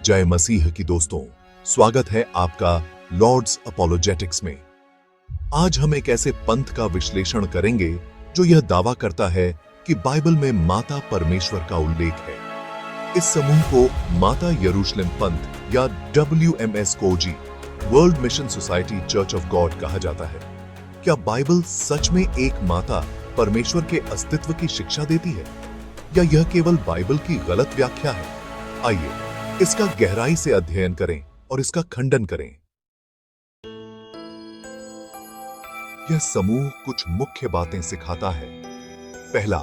जय मसीह की दोस्तों, स्वागत है आपका लॉर्ड्स अपोलोजेटिक्स में। आज हम एक ऐसे पंथ का विश्लेषण करेंगे जो यह दावा करता है कि बाइबल में माता परमेश्वर का उल्लेख है। इस समूह को माता यरूशलेम पंथ या WMSCOG world mission society church of God कहा जाता है। क्या बाइबल सच में एक माता परमेश्वर के अस्तित्व की शिक्षा देती है या यह केवल बाइबल की गलत व्याख्या है? आइए इसका गहराई से अध्ययन करें और इसका खंडन करें। यह समूह कुछ मुख्य बातें सिखाता है। पहला,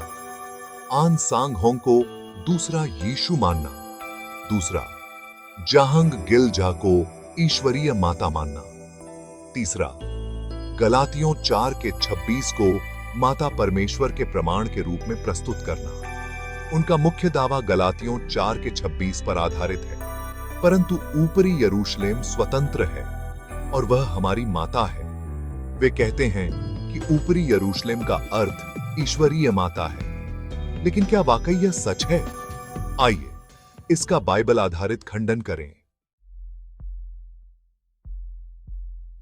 आन सांग होंग को दूसरा यीशु मानना। दूसरा, जाहंग गिल जा को ईश्वरीय माता मानना। तीसरा, गलातियों 4:26 को माता परमेश्वर के प्रमाण के रूप में प्रस्तुत करना। उनका मुख्य दावा गलातियों 4:26 पर आधारित है, परंतु ऊपरी यरूशलेम स्वतंत्र है और वह हमारी माता है। वे कहते हैं कि ऊपरी यरूशलेम का अर्थ ईश्वरीय माता है, लेकिन क्या वाकई यह सच है? आइए इसका बाइबल आधारित खंडन करें।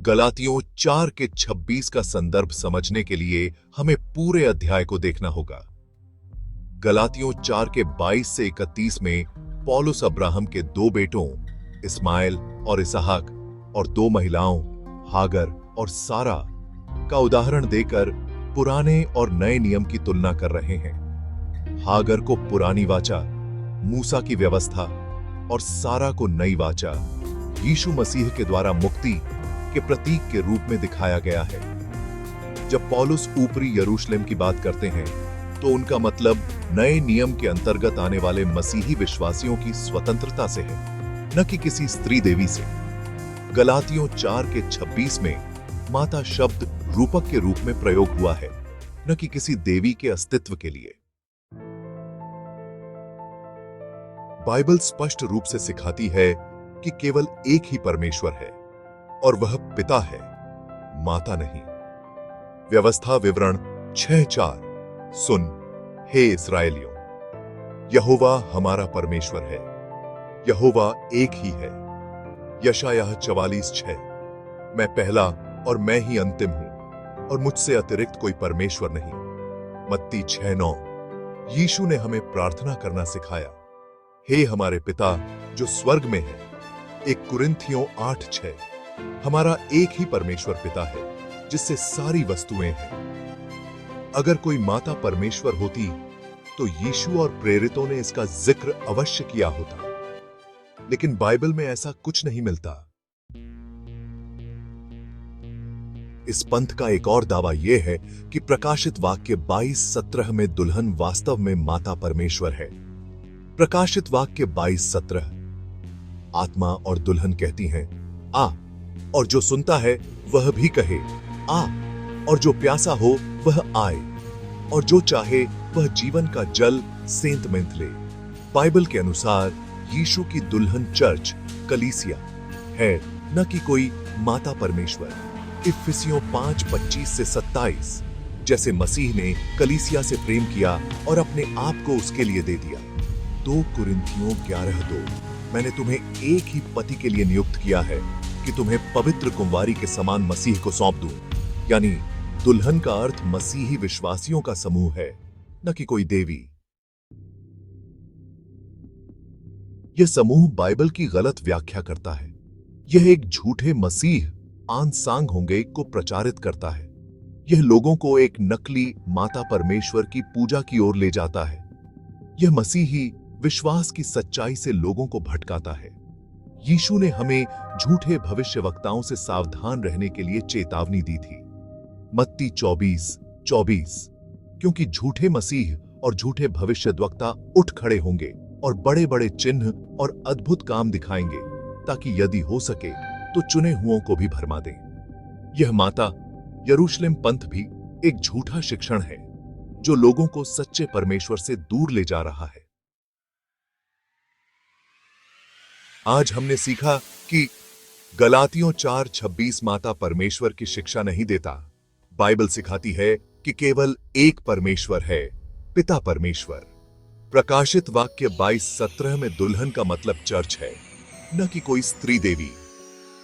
गलातियों 4:26 का संदर्भ समझने के लिए हमें पूरे अध्याय को देखना होगा। गलातियों 4:22 से 31 में पौलुस अब्राहम के दो बेटों इस्माइल और इसहाक और दो महिलाओं हागर और सारा का उदाहरण देकर पुराने और नए नियम की तुलना कर रहे हैं। हागर को पुरानी वाचा, मूसा की व्यवस्था और सारा को नई वाचा, यीशु मसीह के द्वारा मुक्ति के प्रतीक के रूप में दिखाया गया है। जब पौलुस ऊपरी यरूशलेम की बात करते हैं तो उनका मतलब नए नियम के अंतर्गत आने वाले मसीही विश्वासियों की स्वतंत्रता से है, न कि किसी स्त्री देवी से। गलातियों 4:26 में माता शब्द रूपक के रूप में प्रयोग हुआ है, न कि किसी देवी के अस्तित्व के लिए। बाइबल स्पष्ट रूप से सिखाती है कि केवल एक ही परमेश्वर है और वह पिता है, माता नहीं। व्यवस्था विवरण 6:4 सुन, हे इस्राएलियों, यहोवा हमारा परमेश्वर है, यहोवा एक ही है। यशायाह 44:6 मैं पहला और मैं ही अंतिम हूं और मुझसे अतिरिक्त कोई परमेश्वर नहीं। मत्ती 6:9 यीशु ने हमें प्रार्थना करना सिखाया, हे हमारे पिता जो स्वर्ग में है। 1 कुरिन्थियों 8:6 हमारा एक ही परमेश्वर पिता है जिससे सारी वस्तुएं हैं। अगर कोई माता परमेश्वर होती तो यीशु और प्रेरितों ने इसका जिक्र अवश्य किया होता, लेकिन बाइबल में ऐसा कुछ नहीं मिलता। इस पंथ का एक और दावा यह है कि प्रकाशित वाक्य 22:17 में दुल्हन वास्तव में माता परमेश्वर है। प्रकाशित वाक्य 22:17 आत्मा और दुल्हन कहती हैं, आ, और जो सुनता है वह भी कहे आ, और जो प्यासा हो वह आए, और जो चाहे वह जीवन का जल सेंत मेंथ ले। बाइबल के अनुसार यीशु की दुल्हन चर्च कलीसिया है, न कि कोई माता परमेश्वर। इफिसियों 5:25 से 27 जैसे मसीह ने कलीसिया से प्रेम किया और अपने आप को उसके लिए दे दिया। 2 कुरिन्थियों 11:2 मैंने तुम्हें एक ही पति के लिए नियुक्त किया है कि तुम्हें पवित्र कुंवारी के समान मसीह को सौंप दूं। यानी दुल्हन का अर्थ मसीही विश्वासियों का समूह है, न कि कोई देवी। यह समूह बाइबल की गलत व्याख्या करता है। यह एक झूठे मसीह आन सांग होंगे को प्रचारित करता है। यह लोगों को एक नकली माता परमेश्वर की पूजा की ओर ले जाता है। यह मसीही विश्वास की सच्चाई से लोगों को भटकाता है। यीशु ने हमें झूठे भविष्यवक्ताओं से सावधान रहने के लिए चेतावनी दी थी। मत्ती 24:24 क्योंकि झूठे मसीह और झूठे भविष्यद्वक्ता उठ खड़े होंगे और बड़े बड़े चिन्ह और अद्भुत काम दिखाएंगे, ताकि यदि हो सके तो चुने हुओं को भी भरमा दें। यह माता यरूशलेम पंथ भी एक झूठा शिक्षण है जो लोगों को सच्चे परमेश्वर से दूर ले जा रहा है। आज हमने सीखा कि गलातियों 4:26 माता परमेश्वर की शिक्षा नहीं देता। बाइबल सिखाती है कि केवल एक परमेश्वर है, पिता परमेश्वर। प्रकाशित वाक्य 22:17 में दुल्हन का मतलब चर्च है। न कि कोई स्त्री देवी।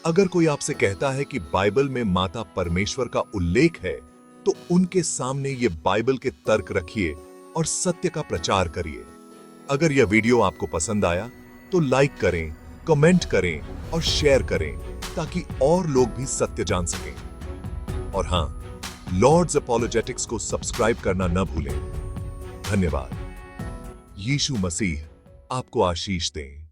अगर कोई आपसे कहता है कि बाइबल में माता परमेश्वर का उल्लेख है, तो उनके सामने ये बाइबल के तर्क रखिए और सत्य का प्रचार करिए। अगर यह वीडियो आपको पसंद आया तो लाइक करें, कमेंट करें और शेयर करें ताकि और लोग भी सत्य जान सकें। और हां, लॉर्ड्स अपॉलोजेटिक्स को सब्सक्राइब करना न भूलें। धन्यवाद। यीशु मसीह आपको आशीष दें।